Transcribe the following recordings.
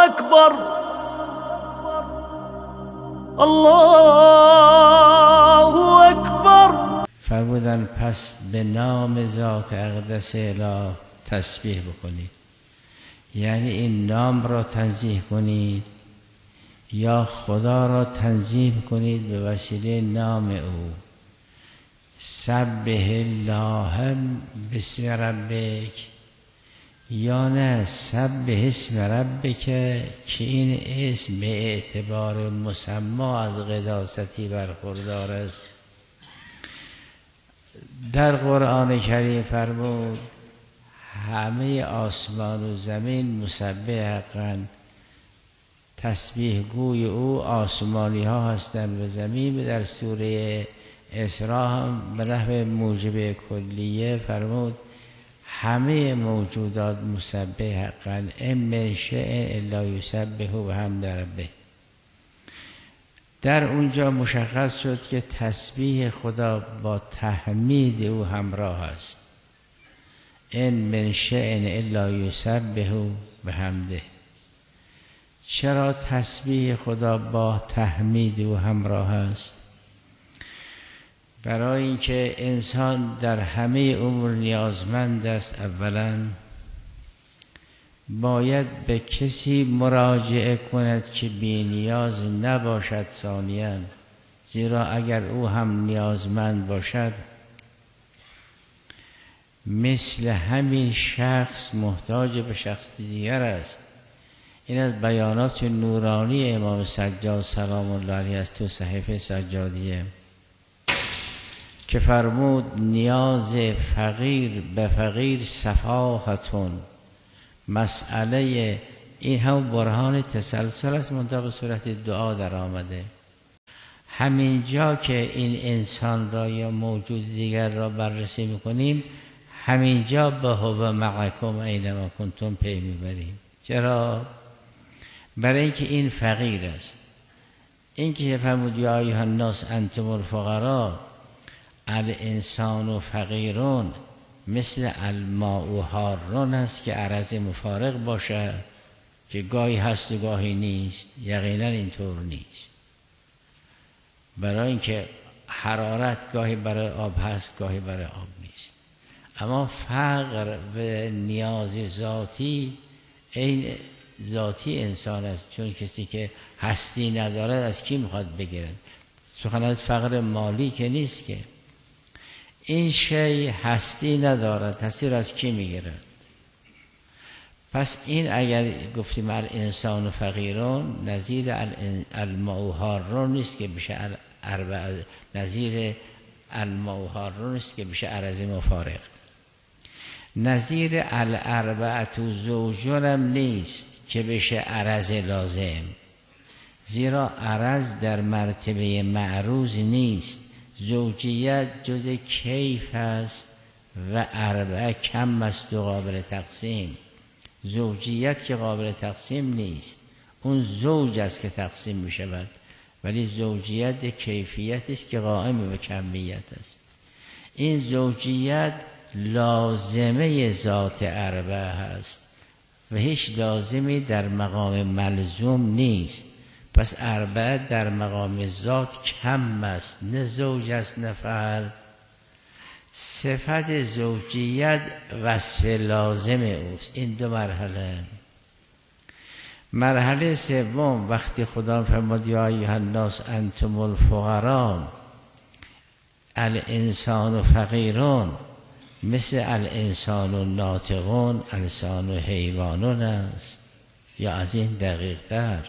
اکبر الله اکبر. فرمودن پس به نام ذات اقدس اله تسبیح بکنید، یعنی این نام را تنزیه کنید یا خدا را تنزیه کنید به وسیله نام او. سبح الله باسم ربک، یا نه سبح اسم ربک، که این اسم به اعتبار مسمی از قداستی برخوردار است. در قرآن کریم فرمود همه آسمان و زمین مسبح حقاً، تسبیح گوی او آسمانی ها هستند و زمین. در سوره اسراء هم به نحو موجب کلیه فرمود همه موجودات مسبح حقاً، ان من شیء الا یسبح بحمد ربه. در اونجا مشخص شد که تسبیح خدا با تحمید او همراه است. ان من شیء الا یسبح بحمده. چرا تسبیح خدا با تحمید او همراه است؟ برای اینکه انسان در همه امور نیازمند است. اولا باید به کسی مراجعه کند که بی نیاز نباشد. ثانیاً زیرا اگر او هم نیازمند باشد مثل همین شخص محتاج به شخص دیگر است. این از بیانات نورانی امام سجاد سلام الله علیه است تو صحیفه سجادیه که فرمود نیاز فقیر به فقیر سفاهتون. مسئله این هم برهان تسلسل است، منتها به صورت دعا در آمده. همین جا که این انسان را یا موجود دیگر را بررسی میکنیم، همین جا به هو معکم اینما کنتم پی میبریم. چرا؟ برای اینکه این فقیر است. این که فرمود یا ایها الناس انتم الفقراء الانسان فقیرون مثل الماء حارون است که عرض مفارق باشد که گاهی هست و گاهی نیست. یقینا اینطور نیست، برای اینکه حرارت گاهی برای آب هست گاهی برای آب نیست. اما فقر و نیاز ذاتی این ذاتی انسان است، چون کسی که هستی ندارد از کی میخواد بگیرد؟ سخن از فقر مالی که نیست که. این شی هستی ندارد، هستی را از کی میگیرد؟ پس این اگر گفتیم الانسان فقیرون نظیر الماء حارون نیست که بشه نظیر الماء حارون نیست که بشه عرض مفارق. نظیر الاربعة زوجون هم نیست که بشه عرض لازم، زیرا عرض در مرتبه معروض نیست. زوجیت جز کیف است و اربعه کم است و قابل تقسیم. زوجیت که قابل تقسیم نیست، اون زوج است که تقسیم می شود، ولی زوجیت کیفیت است که قائم به کمیت است. این زوجیت لازمه ذات اربعه است و هیچ لازمی در مقام ملزوم نیست. پس اربعه در مقام ذات کم است، نه زوج است نه فعل. صفت زوجیت وصف لازم اوست. این دو مرحله. مرحله سوم وقتی خدا فرمود یا ایها الناس انتم الفقراء الانسان فقیرون مثل الانسان الناطقون الانسان حیوانون است، یا از این دقیق تر.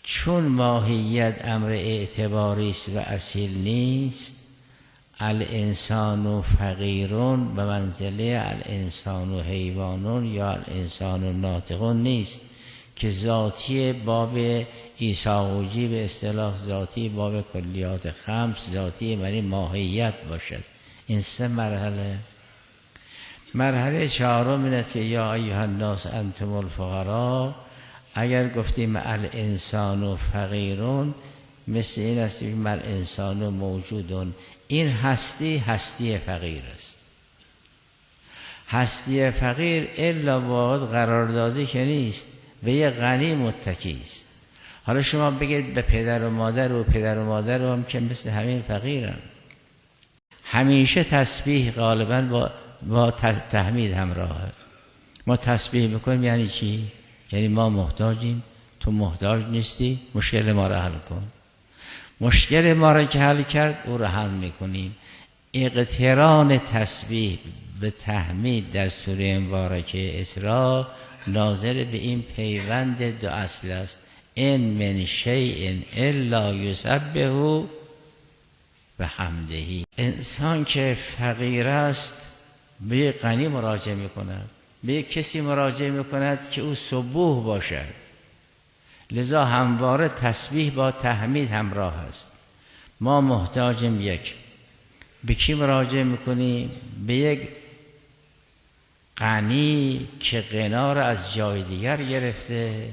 چون ماهیت امر اعتباری است و اصیل نیست، الانسان فقیرون به منزله الانسان حیوانون یا الانسان ناطقون نیست که ذاتی باب ایساقوجی به اصطلاح ذاتی باب کلیات خمس ذاتی معنی ماهیت باشد. این سه مرحله. مرحله چهارم این است که یا ایها الناس انتم الفقراء. اگر گفتیم الانسان فقیرون مثل این است که الانسان موجودون. این هستی فقیر است. هستی فقیر الا واحد قرار داده که نیست، به یه غنی متکی است. حالا شما بگید به پدر و مادر هم که مثل همین فقیرن. همیشه تسبیح غالبا با تحمید همراهه. ما تسبیح میکنیم یعنی چی؟ یعنی ما محتاجیم، تو محتاج نیستی، مشکل ما را حل کن. مشکل ما را که حل کرد او را حل میکنیم. اقتران تسبیح به تحمید در سوره مبارکه اسراء ناظر به این پیوند دو اصل است. ان من شیء الا یسبح بحمده. انسان که فقیر است به یک غنی مراجعه میکند، به یک کسی مراجعه میکند که او سبوح باشد. لذا همواره تسبیح با تحمید همراه است. ما محتاجیم یک، به کی مراجعه میکنیم؟ به یک غنی که غنا را از جای دیگر گرفته،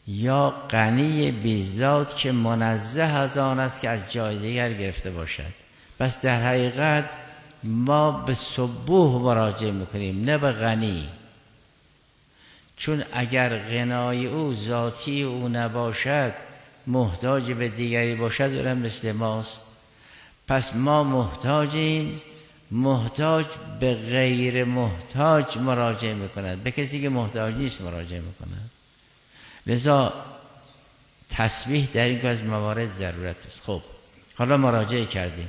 یا غنی بی‌ذات که منزه از آن است که از جای دیگر گرفته باشد. پس در حقیقت ما به سبوح مراجعه میکنیم نه به غنی، چون اگر غنای او ذاتی او نباشد، محتاج به دیگری باشد، اونم مثل ماست. پس ما محتاجیم، محتاج به غیر محتاج مراجعه میکند، به کسی که محتاج نیست مراجعه میکند. لذا تسبیح در این از موارد ضرورت است. خب حالا مراجعه کردیم،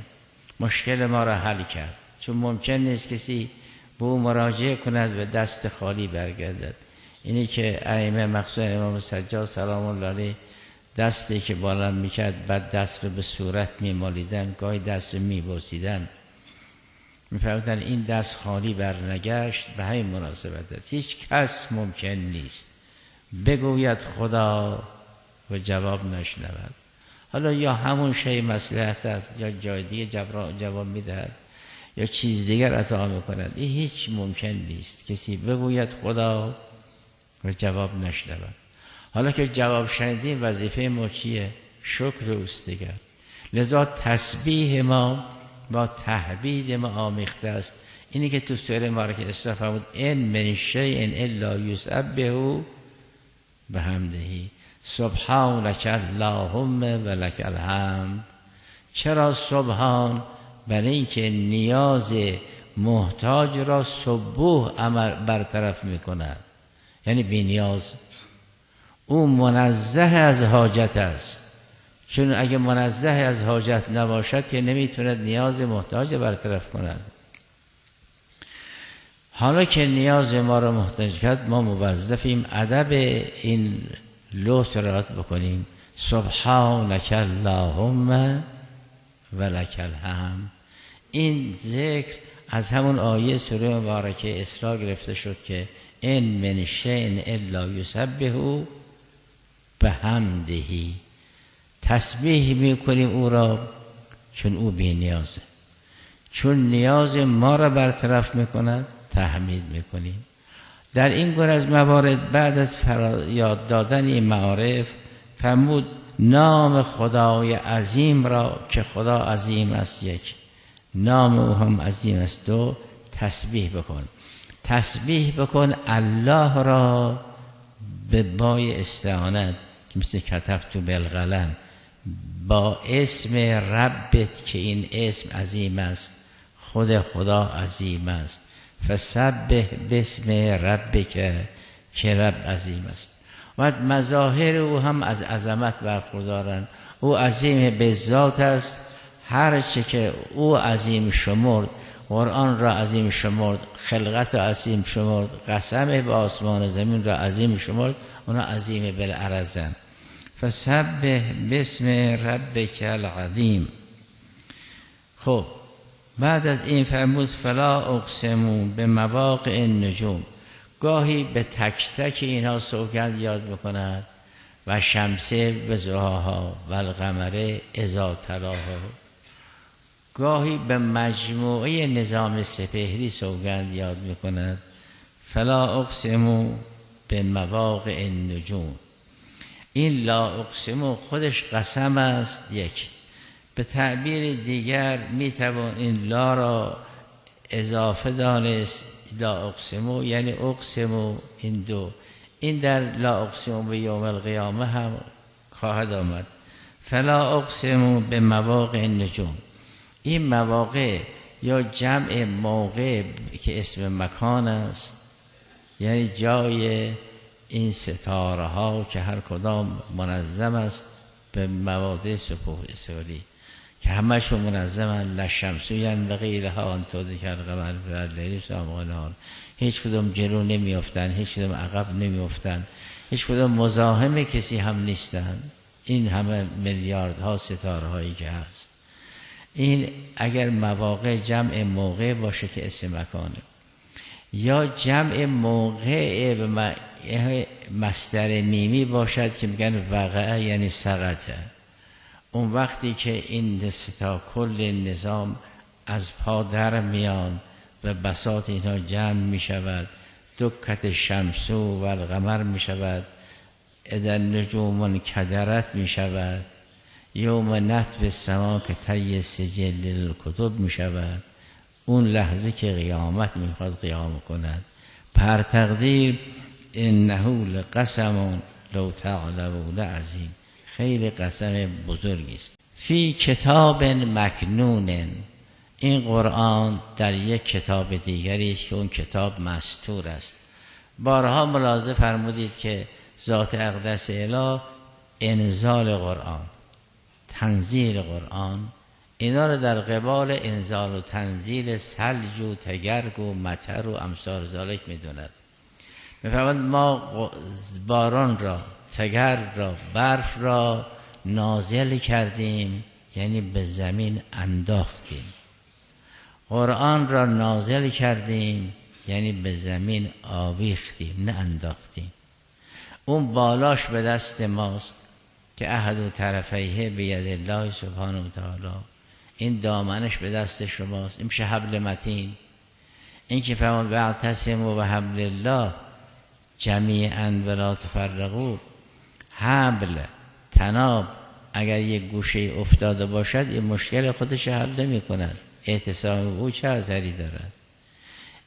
مشکل ما را حل کرد، چون ممکن نیست کسی به او مراجعه کند و دست خالی برگردد. اینی که ائمه مخصوصا امام سجاد سلام الله علیه دستی که بالا میکرد بعد دست رو به صورت میمالیدن، گاهی دست رو میبوسیدن، میفهمیدن این دست خالی برنگشت. به همین مناسبت است. هیچ کس ممکن نیست بگوید خدا و جواب نشنود. حالا یا همون شی مصلحت است یا جای دیگه جواب میدهد یا چیز دیگر عطا میکند. این هیچ ممکن نیست کسی بگوید خدا و جواب نشنود. حالا که جواب شنیدیم وظیفه ما چیه؟ شکر اوست دیگر. لذا تسبیح ما با تحمید ما آمیخته است. اینی که تو سوره مبارکه اسراء فرمود ان من شیء الا یسبح بحمده سبحانك اللهم و لك الحمد. چرا سبحان؟ برای اینکه نیاز محتاج را سبوح برطرف میکند، یعنی بی نیاز. او منزه از حاجت است، چون اگه منزه از حاجت نباشد که نمیتوند نیاز محتاج برطرف کند. حالا که نیاز ما را محتاج کرد، ما موظفیم ادب این لطف را بکنیم. سبحانك اللهم و لک الحمد. این ذکر از همون آیه سوره مبارکه اسراء گرفته شد که ان من شیء الا یسبح بحمده. تسبیح میکنیم او را چون او بی نیازه، چون نیاز ما را برطرف میکند تحمید میکنیم. در این گونه از موارد بعد از یاد دادن این معارف فرمود نام خدای عظیم را که خدا عظیم است یک، نام او هم عظیم است دو، تسبیح بکن. تسبیح بکن الله را به بای استعانت که مثل کتبت بالقلم، با اسم ربت که این اسم عظیم است، خود خدا عظیم است. فسبح باسم ربک که رب عظیم است. و مظاهر او هم از عظمت برخوردارند. او عظیم به ذات است، هر چه که او عظیم شمرد، قرآن را عظیم شمرد، خلقت را عظیم شمرد، قسم به آسمان و زمین را عظیم شمرد، اونا عظیم بالعرضن. فسبح باسم ربک العظیم. خب بعد از این فرمود فلا اقسموا بمواقع النجوم. گاهی به تک تک اینها سوگند یاد بکند و شمسه به ضحاها و القمر اذا تلاها. گاهی به مجموعه نظام سپهری سوگند یاد میکند. فلا اقسموا بمواقع النجوم. این لا اقسموا خودش قسم است یک. به تعبیر دیگر میتوان این لا را اضافه دانست، لا اقسمو یعنی اقسمو این دو، این در لا اقسم بیوم القیامه هم خواهد آمد. فلا اقسم به مواقع النجوم. این مواقع یا جمع موقع که اسم مکان است، یعنی جای این ستاره ها که هر کدام منظم است به مواضع سپوح سوری که همشون منظمن. لشمسوین و غیرها انتو ذکر قمر در لیل سامغ نهار. هیچ کدوم جلو نمیافتن، هیچ کدوم عقب نمیافتن، هیچ کدوم مزاحم کسی هم نیستن. این همه میلیاردها ستاره هایی که هست، این اگر مواقع جمع موقع باشه که اسم مکانه، یا جمع موقع به مصدر میمی باشد که میگن وقعه یعنی سقطه. اون وقتی که این ستا کل نظام از پا در میان و بساط اینها جمع می شود، دکت شمسو و القمر می شود، اذا نجوم کدرت می شود، یوم نطف السما که طی سجل الکتب می شود. اون لحظه که قیامت میخواد قیام کند. پر تقدیر انه لقسم لو تعلمون عظیم. خیلی قسم بزرگی است. فی کتاب مکنون. این قرآن در یک کتاب دیگری است که اون کتاب مستور است. بارها ملاحظه فرمودید که ذات اقدس اله انزال قرآن، تنزیل قرآن، اینا رو در قبال انزال و تنزیل ثلج و تگرگ و مطر و امثال ذالک میدوند. میفرماید ما باران را، تگرگ را، برف را نازل کردیم، یعنی به زمین انداختیم. قرآن را نازل کردیم، یعنی به زمین آویختیم، نه انداختیم. اون بالاش به دست ماست که احد و طرفیه بید الله سبحانه و تعالی. این دامنش به دست شماست، این میشه حبل متین. این که فرمود واعتصموا بحبل الله جمیعا ولا تفرقوا. حبل، تناب اگر یک گوشه افتاده باشد این مشکل خودش حل نمی کند. اعتصام او چه اثری دارد؟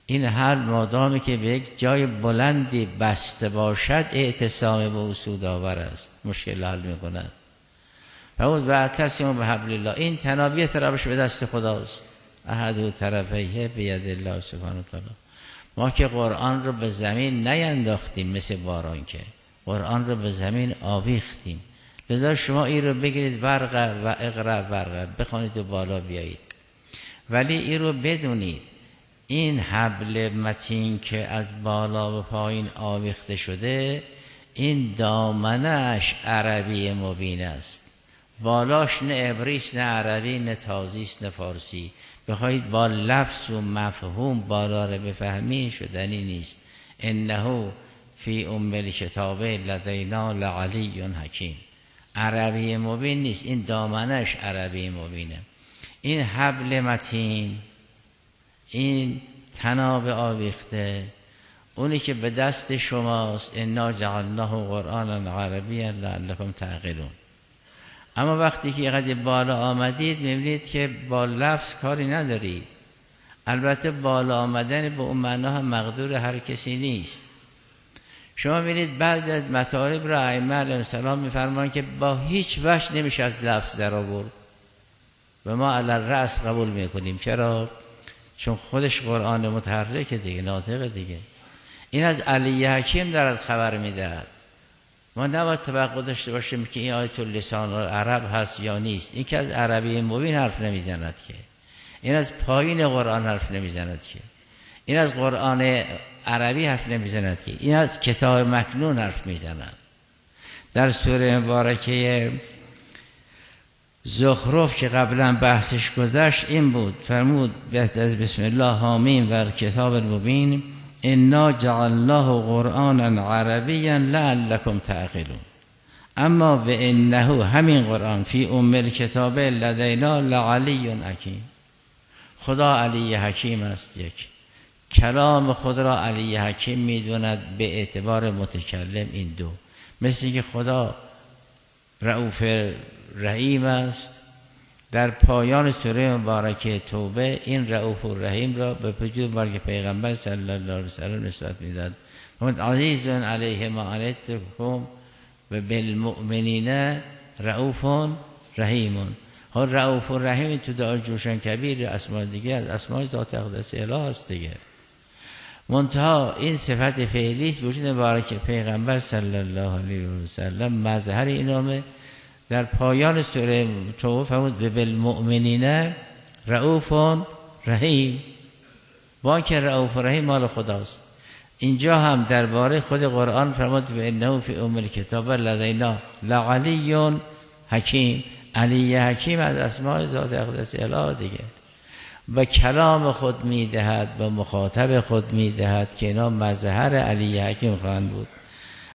این حل مادامی که به یک جای بلندی بسته باشد اعتصام به او سودآور است، مشکل حل می کند. فرمود واعتصموا بحبل الله. این تنابیه طرفش به دست خداست. احد و طرفیه بید الله سبحانه و تعالی. ما که قرآن رو به زمین نینداختیم مثل باران، که قرآن رو به زمین آویختیم. لذا شما این رو بگیرید ورقه و اقرا ورقه بخوانید و بالا بیایید، ولی این رو بدونید این حبل متین که از بالا به پایین آویخته شده، این دامنش عربی مبین است، بالاش نه عبریست، نه عربی، نه تازیست، نه فارسی. بخواید با لفظ و مفهوم بالا رو بفهمی شدنی نیست. انه فی ام الکتاب لدینا لعلی حکیم. عربی مبین نیست، این دامنش عربی مبینه. این حبل متین، این تناب آویخته، اونی که به دست شماست. انا جعلناه قرآنا عربیا لعلکم تعقلون. اما وقتی که اینقدر بالا آمدید میبینید که با لفظ کاری ندارید. البته بالا آمدن به اون معنا هم مقدور هر کسی نیست. شما میبینید بعضی از مطالب را ائمه علیهم السلام میفرمان که با هیچ وجه نمیشه از لفظ در آورد و ما علی الرأس قبول میکنیم. چرا؟ چون خودش قرآن متحرکه دیگه، ناطقه دیگه. این از علی حکیم دارد خبر میدهد. ما نباید توقع داشته باشیم که این آیت لسان العرب هست یا نیست. این که از عربی مبین حرف نمیزند که، این از پایین قرآن حرف نمیزند که، این از قرآن عربی حرف نمیزند که، این از کتاب مکنون حرف میزند. در سوره مبارکه زخرف که قبلا بحثش گذشت این بود، فرمود از بسم الله حامیم و کتاب المبین انا جعلناه قرآنا عربیا لعلکم تعقلون. اما و انه، همین قرآن، فی ام الکتاب لدینا لعلی حکیم. خدا علی حکیم است. یک کلام خود را علی حکیم میدوند به اعتبار متکلم. این دو، مثل که خدا رؤوف رحیم است. در پایان سوره مبارکه توبه این رؤوف و رحیم را به وجود مرگ پیغمبر صلی الله علیه و سلم نسبت میداد. عزیز علیه ما عنتم و بالمؤمنین رؤوف رحیم. رؤوف و رحیم تو دعای جوشن کبیر اسماء دیگه از اسماء ذات اقدس اله است دیگه. منتها این صفت فعلی است. وجود مبارک پیغمبر صلی الله علیه و سلم مظهر این نامه. در پایان سوره توبه فرمود و بالمؤمنین رؤوف رحیم. با که رؤوف رحیم مال خداست. اینجا هم درباره خود قرآن فرمود و انه فی ام الکتاب لدینا لعلی حکیم. علی حکیم از اسماء ذات اقدس اله دیگه. به کلام خود میدهد، به مخاطب خود میدهد که اینا مظهر علی حکیم خواهند بود.